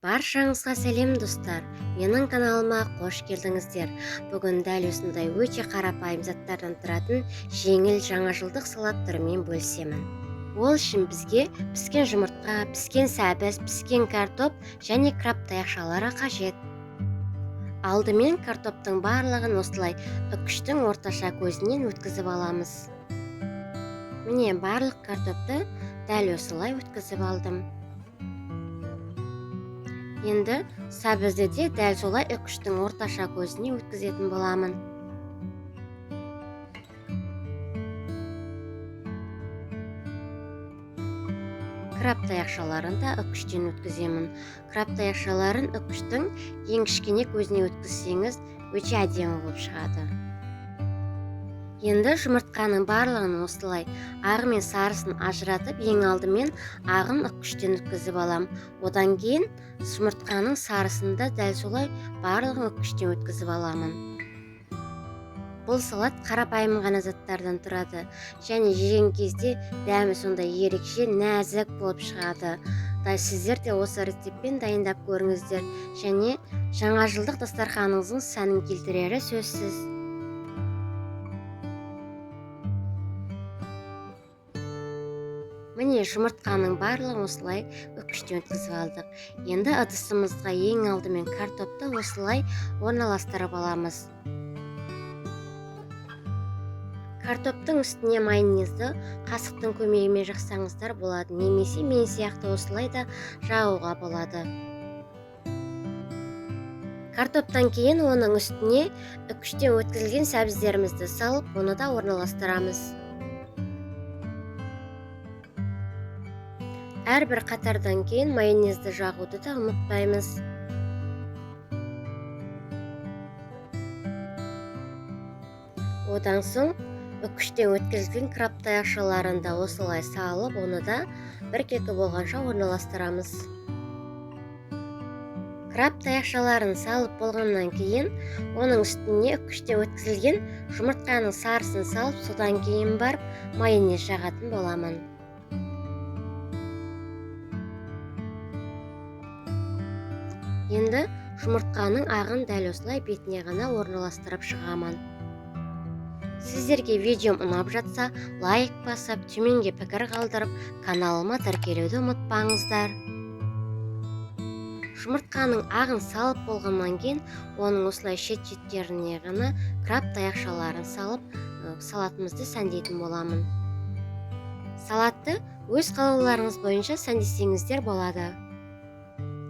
Баршаңызға сәлем достар. Менің каналыма қош келдіңіздер. Бүгін дәл осындай өте қарапайым заттардан тұратын жеңіл жаңажылдық салат түрімен бөлісемін. Ол үшін бізге піскен жұмыртқа, піскен сәбіз, піскен картоп және краб таяқшалары қажет. Алдымен картоптың барлығын осылай үкіштің орташа көзінен өткізіп аламыз. Міне барлық картопты дәл осылай өткізіп алдым. Енді сәбізді де дәл солай үкіштің орташа көзіне өткізетін боламын. Краб таяқшаларын да үкіштен өткіземін. Краб таяқшаларын үкіштің ең кішкене көзіне өткізсеңіз, өте әдемі болып шығады. Енді жұмыртқаның барлығын осылай ағы мен сарысын ажыратып, ең алдымен ағын үкіштен өткізіп алам. Одан кейін жұмыртқаның сарысын да дәл солай барлығын үкіштен өткізіп аламын. Бұл салат қарапайым ғана заттардан тұрады және жеген кезде дәмі сондай ерекше, нәзік болып шығады. Сіздер де осы рецептпен дайындап көріңіздер және жаңажылдық дастарханыңыздың сәнін келтірері сөзсіз. Міне жұмыртқаның барлығын осылай үкіштен өткізіп алдық. Енді ыдысымызға ең алдымен картопты осылай орналастырып аламыз. Картоптың үстіне майонезді қасықтың көмегімен жақсаңыздар болады, немесе мен сияқты осылай да жағуға болады. Картоптан кейін оның үстіне үкіштен өткізілген сәбіздерімізді салып, оны да орналастырамыз. Әрбір қатардан кейін майонезді жағуды да ұмытпаймыз. Одан соң үкіштен өткізілген краб таяқшаларын да осылай салып, оны да бір-екі болғанша орналастырамыз. Краб таяқшаларын салып болғаннан кейін, оның үстіне үкіштен өткізілген жұмыртқаның сарысын салып, содан кейін барып майонез жағатын боламын. Енді жұмыртқаның ағын дәл осылай бетіне ғана орналастырып шығамын. Сіздерге видеом ұнап жатса, лайк басып, төменге пікір қалдырып, каналыма тіркелуді ұмытпаңыздар. Жұмыртқаның ағын салып болғаннан кейін, оның осылай шет-шеттеріне ғана краб таяқшаларын салып, салатымызды сәндейтін боламын. Салатты өз қалауларыңыз бойынша сәндесеңіздер болады.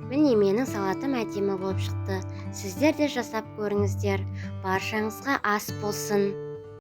Міне менің салатым әдемі болып шықты. Сіздер де жасап көріңіздер. Баршаңызға ас болсын.